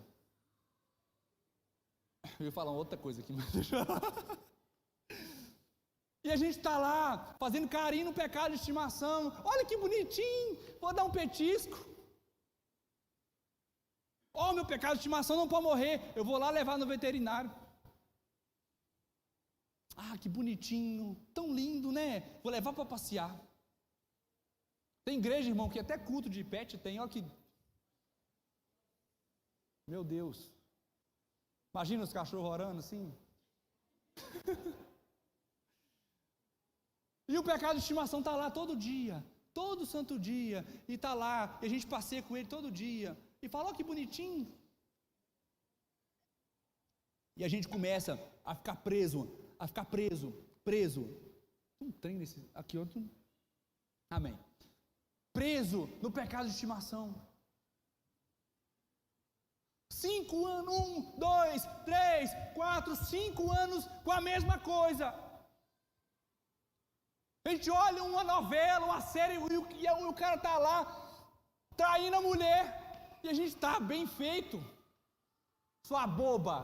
Eu ia falar outra coisa aqui, mas deixa lá. E a gente está lá, fazendo carinho no pecado de estimação. Olha que bonitinho, vou dar um petisco. Oh, meu pecado de estimação não pode morrer, eu vou lá levar no veterinário. Ah, que bonitinho, tão lindo, né? Vou levar para passear. Tem igreja, irmão, que até culto de pet tem, olha que... Meu Deus. Imagina os cachorros orando assim. E o pecado de estimação está lá todo dia, todo santo dia, e está lá, e a gente passeia com ele todo dia, e fala, ó que bonitinho. E a gente começa a ficar preso. Tem um trem nesse, aqui outro. Amém. Preso no pecado de estimação. 5 anos, 1, 2, 3, 4, 5 anos com a mesma coisa. A gente olha uma novela, uma série, e o cara está lá, traindo a mulher, e a gente está bem feito, sua boba,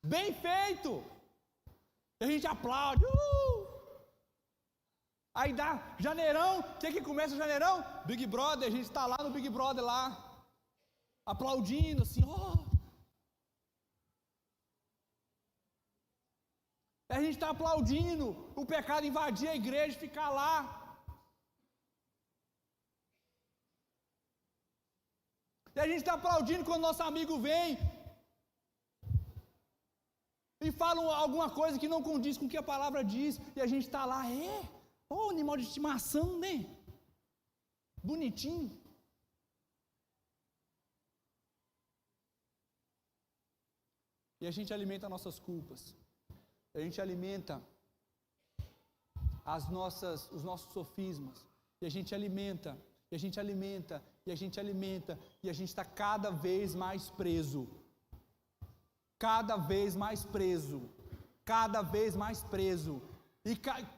bem feito, e a gente aplaude, aí dá janeirão, o que começa o janeirão? Big Brother, a gente está lá no Big Brother lá, aplaudindo assim, A gente está aplaudindo o pecado invadir a igreja, ficar lá. E a gente está aplaudindo quando nosso amigo vem e fala alguma coisa que não condiz com o que a palavra diz, e a gente está lá, animal de estimação, né? Bonitinho. E a gente alimenta nossas culpas. A gente alimenta os nossos sofismas, e a gente alimenta E a gente alimenta, e a gente alimenta, e a gente está cada vez mais preso. Cada vez mais preso. Cada vez mais preso. E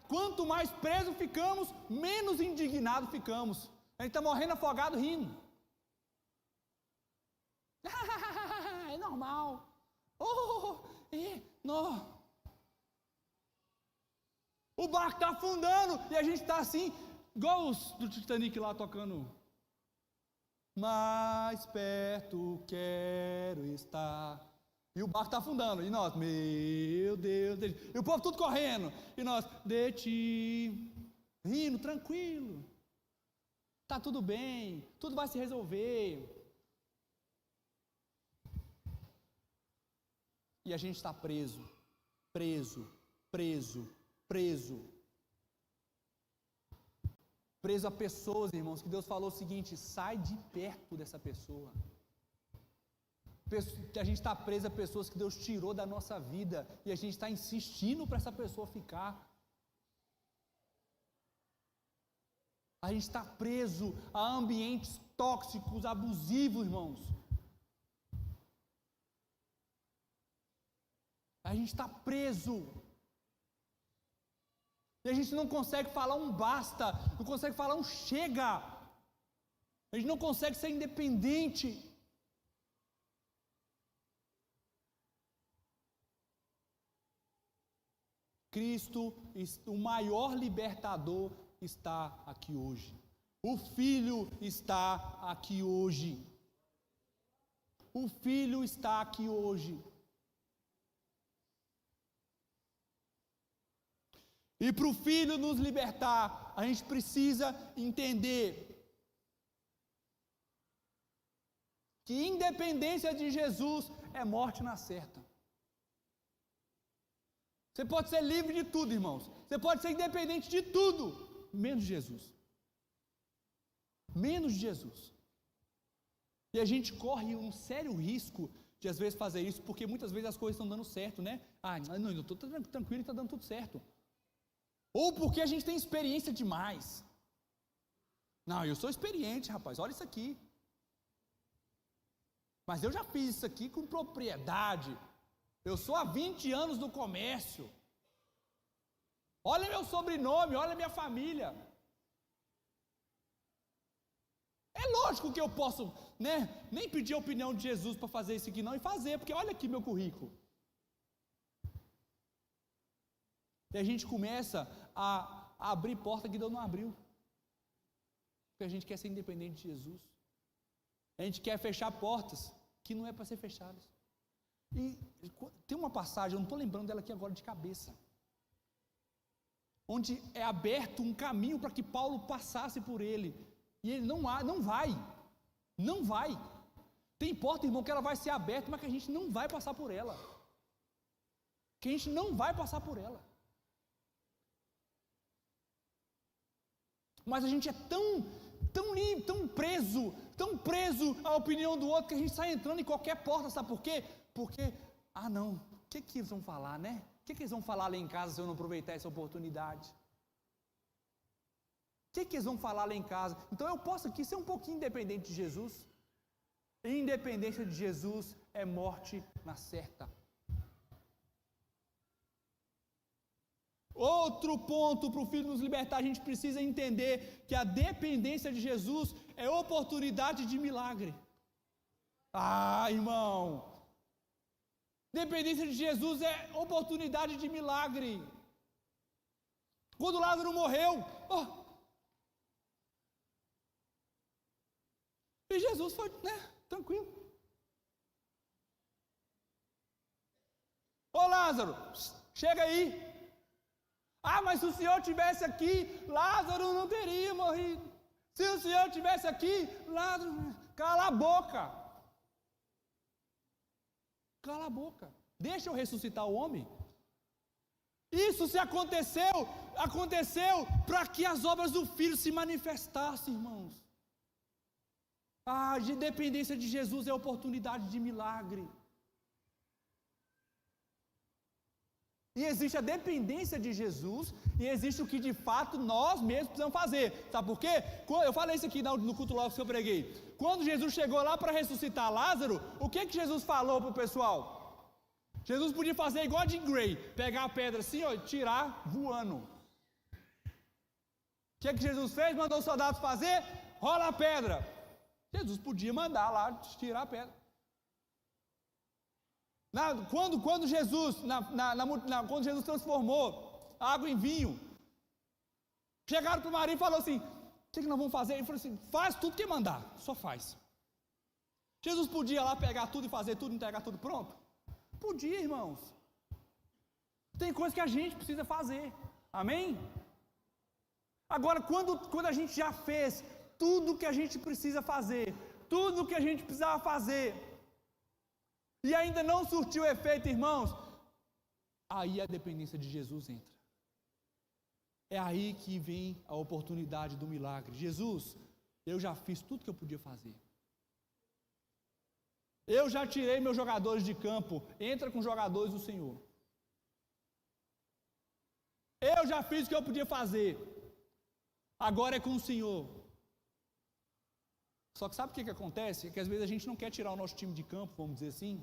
quanto mais preso ficamos, menos indignado ficamos. A gente está morrendo afogado rindo. É normal. Não. O barco está afundando e a gente está assim, igual os do Titanic lá tocando. Mais perto quero estar. E o barco está afundando. E nós, meu Deus. E o povo tudo correndo. E nós, de ti. Rindo, tranquilo. Está tudo bem. Tudo vai se resolver. E a gente está preso. Preso a pessoas, irmãos, que Deus falou o seguinte: sai de perto dessa pessoa. A gente está preso a pessoas que Deus tirou da nossa vida, e a gente está insistindo para essa pessoa ficar. A gente está preso a ambientes tóxicos, abusivos, irmãos. A gente está preso. E a gente não consegue falar um basta, não consegue falar um chega. A gente não consegue ser independente. Cristo, o maior libertador, está aqui hoje. O Filho está aqui hoje. O Filho está aqui hoje. E para o Filho nos libertar, a gente precisa entender que independência de Jesus é morte na certa. Você pode ser livre de tudo, irmãos. Você pode ser independente de tudo, menos de Jesus. Menos de Jesus. E a gente corre um sério risco de às vezes fazer isso, porque muitas vezes as coisas estão dando certo, né? Não, eu estou tranquilo e está dando tudo certo. Ou porque a gente tem experiência demais. Não, eu sou experiente, rapaz, olha isso aqui. Mas eu já fiz isso aqui com propriedade. Eu sou há 20 anos no comércio. Olha meu sobrenome, olha minha família. É lógico que eu posso, né, nem pedir a opinião de Jesus para fazer isso aqui não, e fazer, porque olha aqui meu currículo. E a gente começa a abrir porta que Deus não abriu. Porque a gente quer ser independente de Jesus. A gente quer fechar portas que não é para ser fechadas. E tem uma passagem, eu não estou lembrando dela aqui agora de cabeça, onde é aberto um caminho para que Paulo passasse por ele, e ele não vai. Tem porta, irmão, que ela vai ser aberta, mas que a gente não vai passar por ela. Mas a gente é tão livre, tão preso à opinião do outro, que a gente sai entrando em qualquer porta, sabe por quê? Porque, não, o que eles vão falar, né? O que eles vão falar lá em casa se eu não aproveitar essa oportunidade? O que eles vão falar lá em casa? Então eu posso aqui ser um pouquinho independente de Jesus. Independência de Jesus é morte na certa. Outro ponto para o Filho nos libertar, a gente precisa entender que a dependência de Jesus é oportunidade de milagre. Irmão, dependência de Jesus é oportunidade de milagre. Quando Lázaro morreu, e Jesus foi, tranquilo. Lázaro, chega aí. Mas se o Senhor estivesse aqui, Lázaro não teria morrido. Se o Senhor estivesse aqui, Lázaro, cala a boca. Cala a boca. Deixa eu ressuscitar o homem. Isso se aconteceu para que as obras do Filho se manifestassem, irmãos. A dependência de Jesus é oportunidade de milagre. E existe a dependência de Jesus, e existe o que de fato nós mesmos precisamos fazer. Sabe por quê? Eu falei isso aqui no culto logo que eu preguei. Quando Jesus chegou lá para ressuscitar Lázaro, o que Jesus falou para o pessoal? Jesus podia fazer igual a Jim Gray, pegar a pedra assim, ó, e tirar voando. O que Jesus fez? Mandou os soldados fazer? Rola a pedra. Jesus podia mandar lá tirar a pedra. Quando Jesus transformou água em vinho, chegaram para o marido e falaram assim: o que nós vamos fazer? Ele falou assim: faz tudo que mandar, só faz. Jesus podia lá pegar tudo e fazer tudo, entregar tudo pronto? Podia, irmãos. Tem coisa que a gente precisa fazer, amém? Agora, quando a gente já fez tudo que a gente precisa fazer, tudo que a gente precisava fazer, e ainda não surtiu efeito, irmãos, aí a dependência de Jesus entra. É aí que vem a oportunidade do milagre. Jesus, eu já fiz tudo que eu podia fazer. Eu já tirei meus jogadores de campo, entra com os jogadores do Senhor. Eu já fiz o que eu podia fazer, agora é com o Senhor. Só que sabe o que acontece? É que às vezes a gente não quer tirar o nosso time de campo, vamos dizer assim,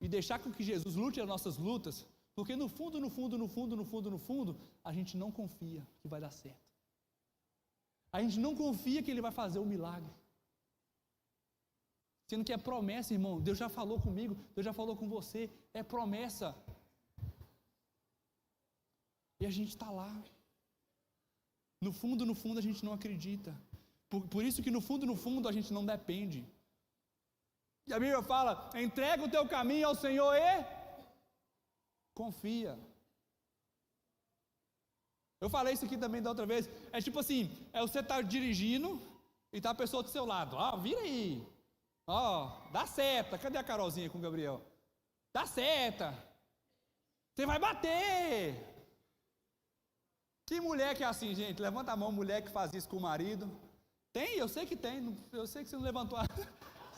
e deixar com que Jesus lute as nossas lutas, porque no fundo, a gente não confia que vai dar certo. A gente não confia que Ele vai fazer o milagre. Sendo que é promessa, irmão. Deus já falou comigo, Deus já falou com você, é promessa. E a gente está lá. No fundo, a gente não acredita. Por isso que no fundo, a gente não depende. E a Bíblia fala: entrega o teu caminho ao Senhor e confia. Eu falei isso aqui também da outra vez. É tipo assim, você está dirigindo e está a pessoa do seu lado. Vira aí. Dá seta. Cadê a Carolzinha com o Gabriel? Dá seta. Você vai bater. Que mulher que é assim, gente? Levanta a mão, mulher que faz isso com o marido. Tem, eu sei que tem. Eu sei que você não levantou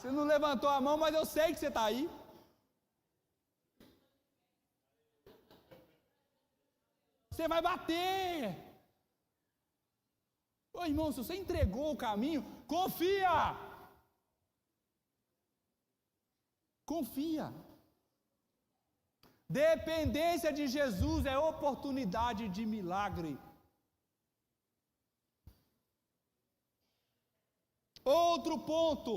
você não levantou a mão, mas eu sei que você está aí. Você vai bater. Ô irmão, se você entregou o caminho, confia. Confia. Dependência de Jesus é oportunidade de milagre. Outro ponto.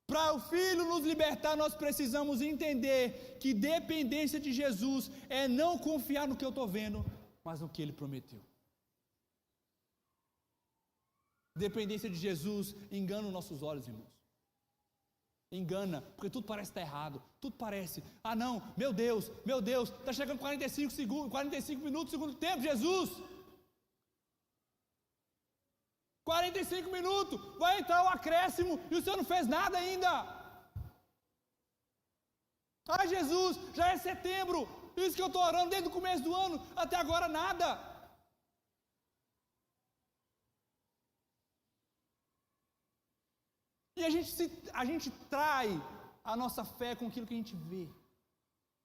Para o Filho nos libertar, nós precisamos entender que dependência de Jesus é não confiar no que eu estou vendo, mas no que Ele prometeu. Dependência de Jesus engana os nossos olhos, irmãos. Engana, porque tudo parece estar errado, tudo parece, não, meu Deus, está chegando 45 minutos do segundo tempo, Jesus! 45 minutos, vai entrar o acréscimo e o Senhor não fez nada ainda. Jesus, já é setembro, isso que eu estou orando desde o começo do ano, até agora nada. E a gente trai a nossa fé com aquilo que a gente vê.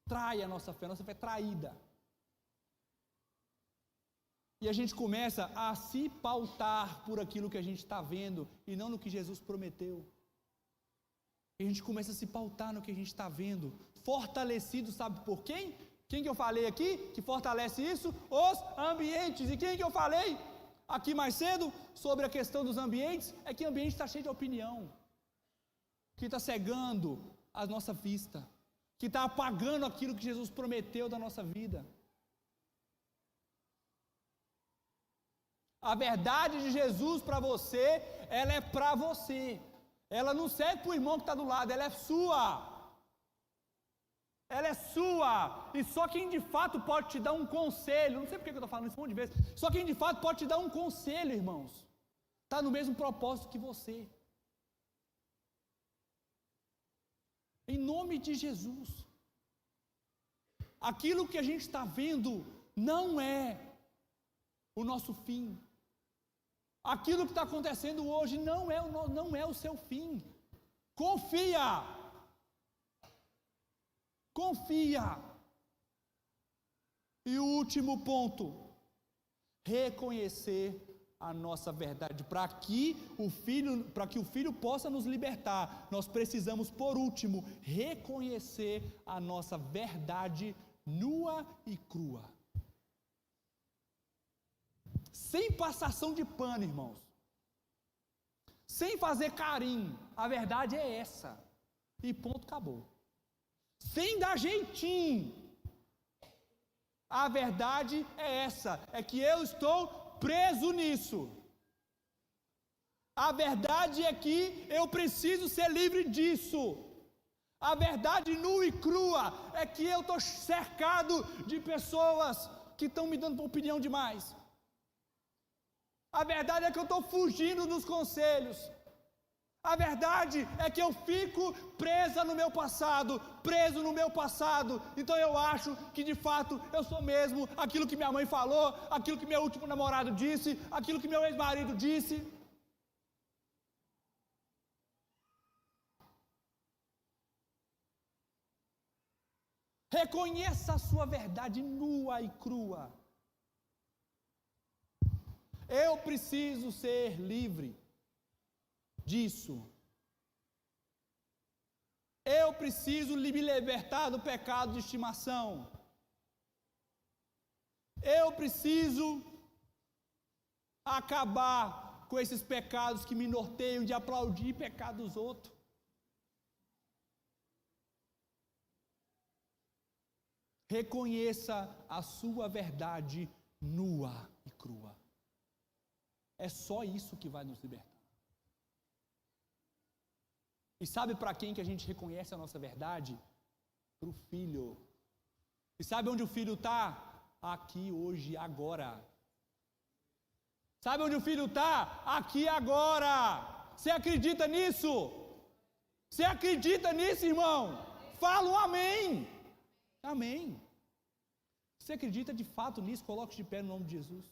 Trai a nossa fé é traída. E a gente começa a se pautar por aquilo que a gente está vendo e não no que Jesus prometeu. E a gente começa a se pautar no que a gente está vendo, fortalecido, sabe por quem? Quem que eu falei aqui que fortalece isso? Os ambientes. E quem que eu falei aqui mais cedo sobre a questão dos ambientes? É que o ambiente está cheio de opinião, que está cegando a nossa vista, que está apagando aquilo que Jesus prometeu da nossa vida. A verdade de Jesus para você, ela é para você. Ela não serve para o irmão que está do lado, ela é sua. Ela é sua. E só quem de fato pode te dar um conselho, não sei porque eu estou falando isso um monte de vezes, só quem de fato pode te dar um conselho, irmãos, está no mesmo propósito que você. Em nome de Jesus. Aquilo que a gente está vendo não é o nosso fim. Aquilo que está acontecendo hoje não é o seu fim. Confia. Confia. E o último ponto, reconhecer a nossa verdade. Para que o filho possa nos libertar, nós precisamos, por último, reconhecer a nossa verdade nua e crua. Sem passação de pano, irmãos. Sem fazer carinho. A verdade é essa. E ponto, acabou. Sem dar jeitinho. A verdade é essa. É que eu estou preso nisso. A verdade é que eu preciso ser livre disso. A verdade nua e crua é que eu estou cercado de pessoas que estão me dando opinião demais. A verdade é que eu estou fugindo dos conselhos. A verdade é que eu fico preso no meu passado. Então eu acho que de fato eu sou mesmo aquilo que minha mãe falou, aquilo que meu último namorado disse, aquilo que meu ex-marido disse. Reconheça a sua verdade nua e crua. Eu preciso ser livre disso. Eu preciso me libertar do pecado de estimação. Eu preciso acabar com esses pecados que me norteiam de aplaudir pecado dos outros. Reconheça a sua verdade nua e crua. É só isso que vai nos libertar. E sabe para quem que a gente reconhece a nossa verdade? Para o filho. E sabe onde o filho está? Aqui, hoje, agora. Sabe onde o filho está? Aqui, agora. Você acredita nisso? Você acredita nisso, irmão? Fala um amém. Amém. Você acredita de fato nisso? Coloque de pé no nome de Jesus.